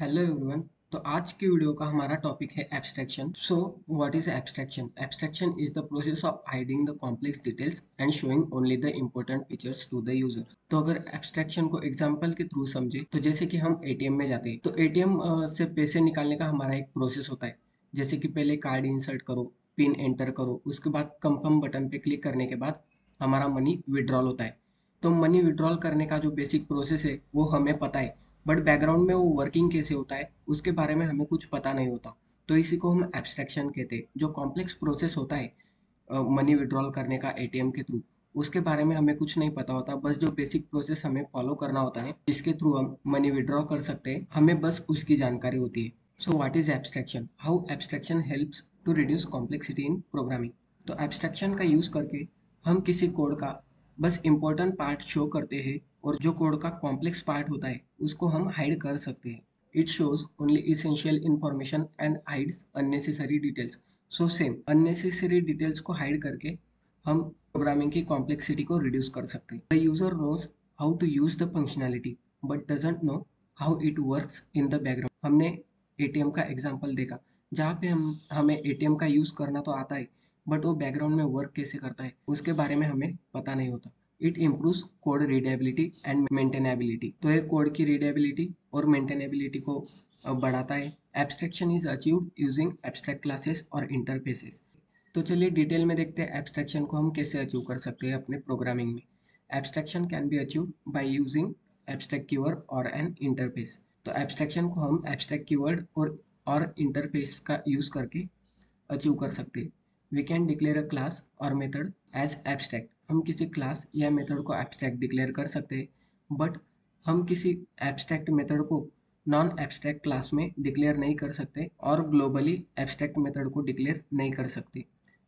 Hello everyone. तो आज की वीडियो का हमारा टॉपिक है abstraction. So what is abstraction? Abstraction is the process of hiding the complex details and showing only the important features to the user. तो अगर abstraction को example के थ्रू समझे तो जैसे कि हम एटीएम में जाते हैं तो एटीएम से पैसे निकालने का हमारा एक प्रोसेस होता है। जैसे कि पहले कार्ड इंसर्ट करो, पिन एंटर करो, उसके बाद कंफर्म बटन पे क्लिक करने के बाद हमारा मनी विड्रॉल होता है। तो मनी विड्रॉल करने का जो बेसिक प्रोसेस है वो हमें पता है, बट बैकग्राउंड में वो वर्किंग कैसे होता है उसके बारे में हमें कुछ पता नहीं होता। तो इसी को हम एब्स्ट्रैक्शन कहते हैं। जो कॉम्प्लेक्स प्रोसेस होता है मनी विड्रॉल करने का एटीएम के थ्रू, उसके बारे में हमें कुछ नहीं पता होता। बस जो बेसिक प्रोसेस हमें फॉलो करना होता है जिसके थ्रू हम मनी विड्रॉ कर सकते हैं, हमें बस उसकी जानकारी होती है। So what is abstraction? How abstraction helps to reduce complexity in programming. तो एब्स्ट्रैक्शन का यूज करके हम किसी कोड का बस इम्पोर्टेंट पार्ट शो करते हैं और जो कोड का कॉम्प्लेक्स पार्ट होता है उसको हम हाइड कर सकते हैं। It shows only essential information and hides unnecessary details. So same unnecessary details को हाइड करके हम प्रोग्रामिंग की कॉम्प्लेक्सिटी को रिड्यूस कर सकते हैं। The user knows how to use the functionality but doesn't know how it works in the background. हमने ATM का एग्जाम्पल देखा जहाँ पे हमें एटीएम का यूज करना तो आता है, बट वो बैकग्राउंड में वर्क कैसे करता है उसके बारे में हमें पता नहीं होता। It improves code readability and maintainability. तो ये कोड की रीडेबिलिटी और मेंटेनेबिलिटी को बढ़ाता है। Abstraction is achieved using abstract classes और इंटरफेसेस। तो चलिए डिटेल में देखते हैं एब्स्ट्रैक्शन को हम कैसे अचीव कर सकते हैं अपने प्रोग्रामिंग में। Abstraction can be achieved by using abstract keyword और एन इंटरफेस। तो एब्स्ट्रैक्शन को हम एब्स्ट्रैक्ट कीवर्ड और इंटरफेस का यूज करके अचीव कर सकते हैं। We can declare a class और मेथड एज एब्स्ट्रैक्ट। हम किसी क्लास या मेथड को एब्स्ट्रैक्ट डिक्लेयर कर सकते हैं, बट हम किसी एब्स्ट्रैक्ट मेथड को नॉन एब्स्ट्रैक्ट क्लास में डिक्लेयर नहीं कर सकते और ग्लोबली एब्स्ट्रैक्ट मेथड को डिक्लेयर नहीं कर सकते।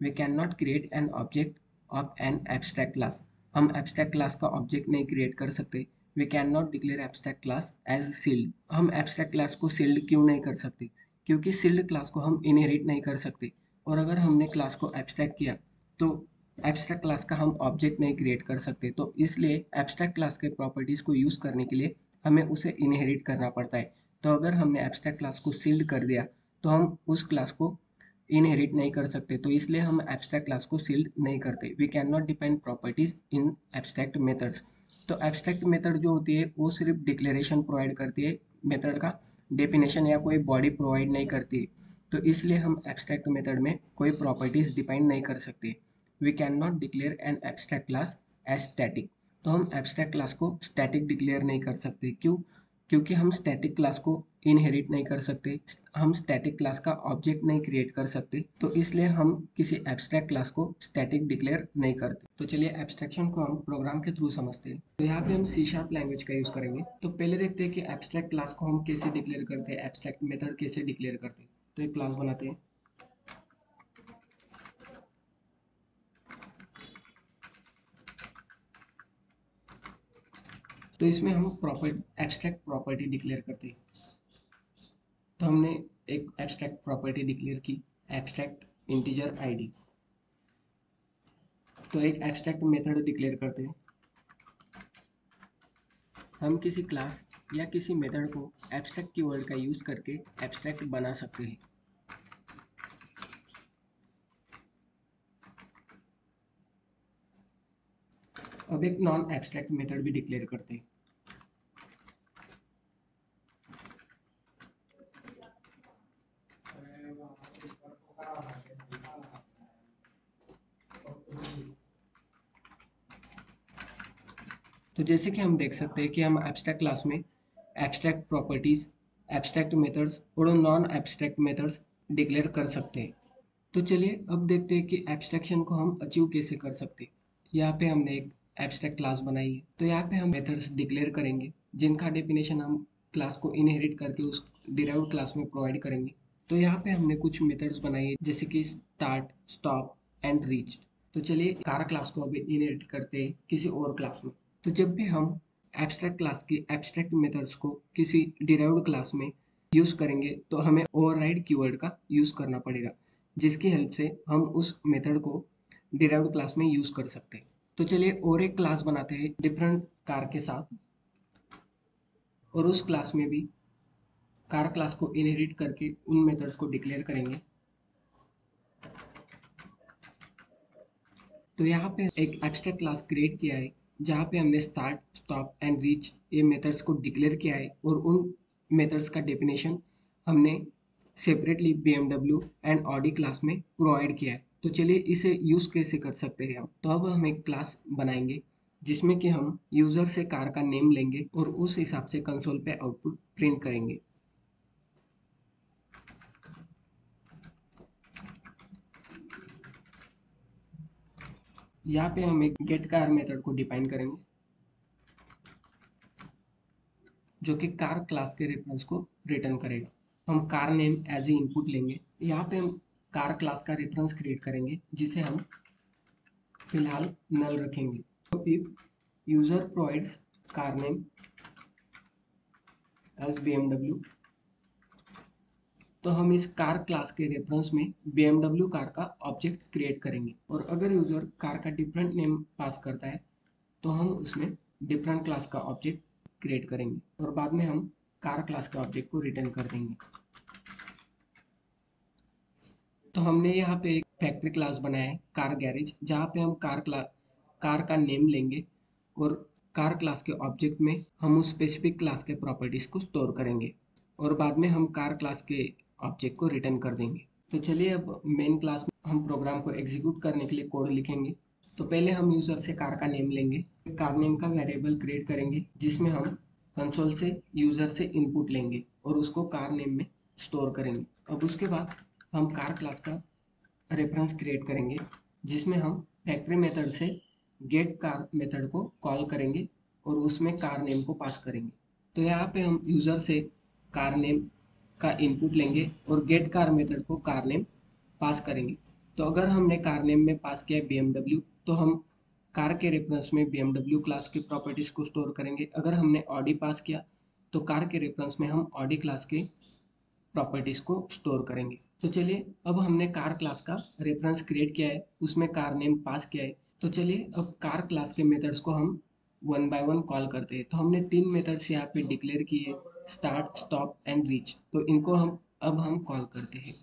We can not create an object of an abstract class. हम एब्स्ट्रैक्ट क्लास का ऑब्जेक्ट नहीं क्रिएट कर सकते। We can not declare abstract class as sealed. हम एब्स्ट्रैक्ट क्लास को सील्ड क्यों नहीं कर सकते? क्योंकि सील्ड क्लास को हम इनहेरिट नहीं कर सकते, और अगर हमने क्लास को एब्स्ट्रैक्ट किया तो एब्स्ट्रैक्ट क्लास का हम ऑब्जेक्ट नहीं क्रिएट कर सकते। तो इसलिए एब्स्ट्रैक्ट क्लास के प्रॉपर्टीज को यूज करने के लिए हमें उसे इनहेरिट करना पड़ता है। तो अगर हमने एब्स्ट्रैक्ट क्लास को सील्ड कर दिया तो हम उस क्लास को इनहेरिट नहीं कर सकते। तो इसलिए हम एब्स्ट्रैक्ट क्लास को सील्ड नहीं करते। We can not define properties in abstract methods. तो एब्स्ट्रैक्ट मेथड जो होती है वो सिर्फ डिक्लेरेशन प्रोवाइड करती है, मेथड का डेफिनेशन या कोई बॉडी प्रोवाइड नहीं करती है। तो इसलिए हम एब्स्ट्रैक्ट मेथड में कोई प्रॉपर्टीज डिफाइन नहीं कर सकते। We can not declare an abstract class as static. तो हम एब्स्ट्रैक्ट क्लास को स्टैटिक डिक्लेयर नहीं कर सकते। क्यों? क्योंकि हम स्टैटिक क्लास को इनहेरिट नहीं कर सकते, हम स्टैटिक क्लास का ऑब्जेक्ट नहीं क्रिएट कर सकते। तो इसलिए हम किसी एब्स्ट्रैक्ट क्लास को स्टैटिक डिक्लेयर नहीं करते। तो चलिए एब्स्ट्रैक्शन को हम प्रोग्राम के थ्रू समझते हैं। तो यहाँ पे हम सी शार्प लैंग्वेज का यूज करेंगे। तो पहले देखते हैं कि एब्स्ट्रैक्ट क्लास को हम कैसे डिक्लेयर करते हैं, एब्स्ट्रैक्ट मेथड कैसे डिक्लेयर करते हैं। तो एक क्लास बनाते हैं। तो इसमें हम एब्स्ट्रैक्ट प्रॉपर्टी डिक्लेयर करते हैं। तो हमने एक एब्स्ट्रैक्ट प्रॉपर्टी डिक्लेयर की, एब्स्ट्रैक्ट इंटीजर आईडी। तो एक एब्स्ट्रैक्ट मेथड डिक्लेयर करते हैं। हम किसी क्लास या किसी मेथड को एब्स्ट्रैक्ट कीवर्ड का यूज करके एब्स्ट्रैक्ट बना सकते हैं। अब एक नॉन एब्स्ट्रैक्ट मेथड भी डिक्लेयर करते हैं। तो जैसे कि हम देख सकते हैं कि हम एब्स्ट्रैक्ट क्लास में एब्स्ट्रैक्ट प्रॉपर्टीज, एब्स्ट्रैक्ट मेथड्स और नॉन एब्स्ट्रैक्ट मेथड्स डिक्लेयर कर सकते हैं। तो चलिए अब देखते हैं कि एब्स्ट्रैक्शन को हम अचीव कैसे कर सकते हैं। यहाँ पे हमने एक एब्स्ट्रैक्ट क्लास बनाई है। तो यहाँ पे हम मेथड्स डिक्लेयर करेंगे जिनका डेफिनेशन हम क्लास को इनहेरिट करके उस डिराइव्ड क्लास में प्रोवाइड करेंगे। तो यहाँ पे हमने कुछ मेथड्स बनाई है जैसे कि स्टार्ट, स्टॉप एंड रीच। तो चलिए कार क्लास को अभी इनहेरिट करते हैं किसी और क्लास में। तो जब भी हम एब्स्ट्रैक्ट क्लास की एब्स्ट्रैक्ट मेथड्स को किसी डिराइव्ड क्लास में यूज करेंगे तो हमें ओवरराइड कीवर्ड का यूज करना पड़ेगा, जिसकी हेल्प से हम उस मेथड को डिराइव्ड क्लास में यूज कर सकते हैं। तो चलिए और एक क्लास बनाते हैं डिफरेंट कार के साथ, और उस क्लास में भी कार क्लास को इनहेरिट करके उन मेथड्स को डिक्लेयर करेंगे। तो यहाँ पे एक एब्स्ट्रैक्ट क्लास क्रिएट किया है जहाँ पे हमने स्टार्ट, स्टॉप एंड रीच ये मेथड्स को डिक्लेयर किया है और उन मेथड्स का डेफिनेशन हमने separately BMW and Audi class में प्रोवाइड किया है। तो चलिए इसे यूज़ कैसे कर सकते हैं हम। तो अब हम एक क्लास बनाएंगे जिसमें कि हम यूज़र से कार का नेम लेंगे और उस हिसाब से कंसोल पे आउटपुट प्रिंट करेंगे। यहाँ पे हम एक गेट कार मेथड को डिफाइन करेंगे जो कि कार क्लास के रेफरेंस को रिटर्न करेगा। हम car name as a input लेंगे। यहाँ पे हम कार क्लास का रेफरेंस क्रिएट करेंगे जिसे हम फिलहाल नल रखेंगे। तो if user provides car name as BMW, तो हम इस कार क्लास के रेफरेंस में BMW कार का ऑब्जेक्ट क्रिएट करेंगे। और अगर यूजर कार का डिफरेंट नेम पास करता है तो हम उसमें डिफरेंट क्लास का ऑब्जेक्ट क्रिएट करेंगे और बाद में हम कार क्लास के ऑब्जेक्ट को रिटर्न कर देंगे। तो हमने यहाँ पे एक फैक्ट्री क्लास बनाया है कार गैरेज, जहाँ पे हम कार का नेम लेंगे और कार क्लास के ऑब्जेक्ट में हम उस स्पेसिफिक क्लास के प्रॉपर्टीज को स्टोर करेंगे और बाद में हम कार क्लास के ऑब्जेक्ट को रिटर्न कर देंगे। तो चलिए अब मेन क्लास में हम प्रोग्राम को एग्जीक्यूट करने के लिए कोड लिखेंगे। तो पहले हम यूजर से कार का नेम लेंगे, कार नेम का वेरिएबल क्रिएट करेंगे जिसमें हम कंसोल से यूजर से इनपुट लेंगे और उसको कार नेम में स्टोर करेंगे। अब उसके बाद हम कार क्लास का रेफरेंस क्रिएट करेंगे जिसमें हम फैक्ट्री मेथड से गेट कार मेथड को कॉल करेंगे और उसमें कार नेम को पास करेंगे। तो यहाँ पे हम यूजर से कार नेम का इनपुट लेंगे और गेट कार मेथड को कार नेम पास करेंगे। तो अगर हमने कार नेम में पास किया है BMW, तो हम कार के रेफरेंस में BMW क्लास की प्रॉपर्टीज को स्टोर करेंगे। अगर हमने ऑडी पास किया तो कार के रेफरेंस में हम ऑडी क्लास के प्रॉपर्टीज को स्टोर करेंगे। तो चलिए अब हमने कार क्लास का रेफरेंस क्रिएट किया है, उसमें कार नेम पास किया है। तो चलिए अब कार क्लास के मेथड्स को हम वन बाय वन कॉल करते हैं। तो हमने तीन मेथड्स यहाँ पे डिक्लेयर किए, स्टार्ट, स्टॉप एंड रीच। तो इनको हम कॉल करते हैं।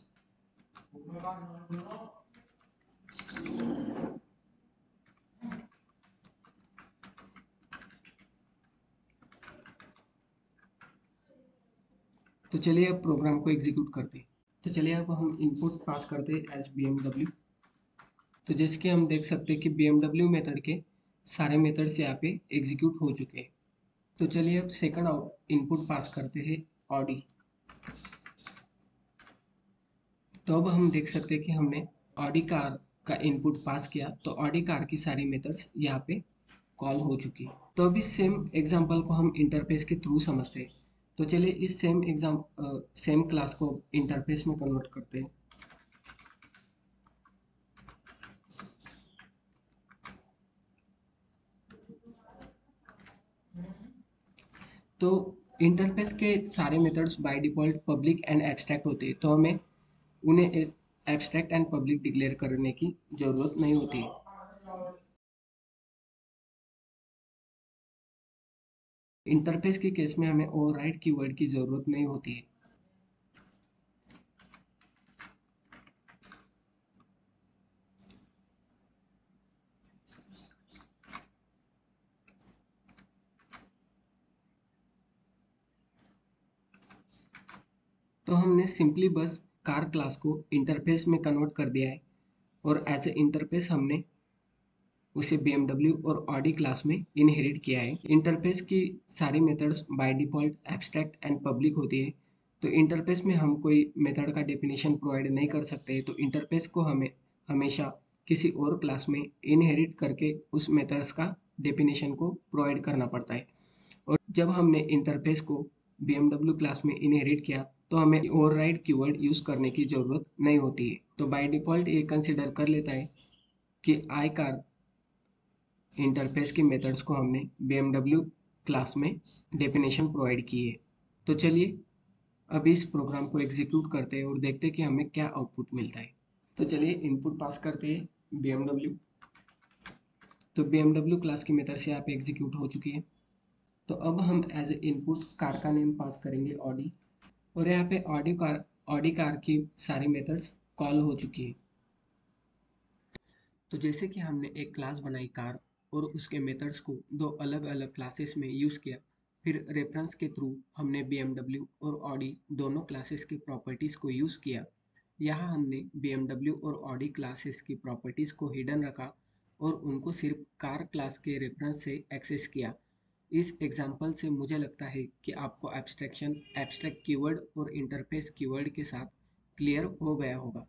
तो चलिए अब प्रोग्राम को एग्जीक्यूट करते हैं। तो चलिए अब हम इनपुट पास करते हैं एज BMW। तो जैसे कि हम देख सकते हैं कि BMW मेथड के सारे मेथड्स यहाँ पे एग्जीक्यूट हो चुके हैं। तो चलिए अब सेकंड आउट इनपुट पास करते हैं ऑडी। तो अब हम देख सकते हैं कि हमने ऑडी कार का इनपुट पास किया तो ऑडी कार की सारी मेथड्स यहाँ पे कॉल हो चुकी है। तो अभी सेम एग्जांपल को हम इंटरफेस के थ्रू समझते हैं। तो चलिए इस सेम क्लास को इंटरफेस में कन्वर्ट करते हैं। तो इंटरफेस के सारे methods by default public and abstract होते हैं, तो हमें उन्हें एब्स्ट्रैक्ट एंड पब्लिक डिक्लेयर करने की ज़रूरत नहीं होती है। इंटरफेस के केस में हमें ओवरराइड कीवर्ड की ज़रूरत नहीं होती है। तो हमने सिंपली बस कार क्लास को इंटरफेस में कन्वर्ट कर दिया है और एज ए इंटरफेस हमने उसे BMW और ऑडी क्लास में इनहेरिट किया है। इंटरफेस की सारी methods by default abstract and public होती है। तो इंटरफेस में हम कोई मेथड का डेफिनेशन प्रोवाइड नहीं कर सकते, तो इंटरफेस को हमें हमेशा किसी और क्लास में इनहेरिट करके उस मेथड्स का डेफिनेशन को प्रोवाइड करना पड़ता है। और जब हमने इंटरफेस को BMW क्लास में इनहेरिट किया तो हमें ओवरराइड कीवर्ड यूज़ करने की ज़रूरत नहीं होती है। तो बाय डिफ़ॉल्ट ये कंसिडर कर लेता है कि आई कार इंटरफेस की मेथड्स को हमने BMW क्लास में डेफिनेशन प्रोवाइड की है। तो चलिए अब इस प्रोग्राम को एग्जीक्यूट करते हैं और देखते हैं कि हमें क्या आउटपुट मिलता है। तो चलिए इनपुट पास करते हैं BMW। तो BMW क्लास की मेथड से यहाँ पे एग्जीक्यूट हो चुकी है। तो अब हम एज ए इनपुट कार का नेम पास करेंगे ऑडी और यहाँ पे ऑडी कार की सारी मेथड्स कॉल हो चुकी है। तो जैसे कि हमने एक क्लास बनाई कार और उसके मेथड्स को दो अलग अलग क्लासेस में यूज़ किया, फिर रेफरेंस के थ्रू हमने BMW और ऑडी दोनों क्लासेस की प्रॉपर्टीज़ को यूज़ किया। यहाँ हमने BMW और ऑडी क्लासेस की प्रॉपर्टीज़ को हिडन रखा और उनको सिर्फ कार क्लास के रेफरेंस से एक्सेस किया। इस एग्जाम्पल से मुझे लगता है कि आपको एब्स्ट्रैक्शन, एब्स्ट्रैक्ट कीवर्ड और इंटरफेस कीवर्ड के साथ क्लियर हो गया होगा।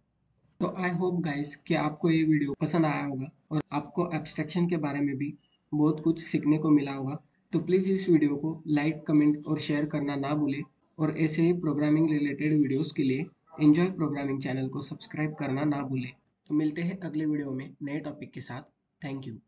तो आई होप गाइस कि आपको ये वीडियो पसंद आया होगा और आपको एब्स्ट्रैक्शन के बारे में भी बहुत कुछ सीखने को मिला होगा। तो प्लीज़ इस वीडियो को लाइक, कमेंट और शेयर करना ना भूलें और ऐसे ही प्रोग्रामिंग रिलेटेड वीडियोस के लिए एंजॉय प्रोग्रामिंग चैनल को सब्सक्राइब करना ना भूलें। तो मिलते हैं अगले वीडियो में नए टॉपिक के साथ। Thank you.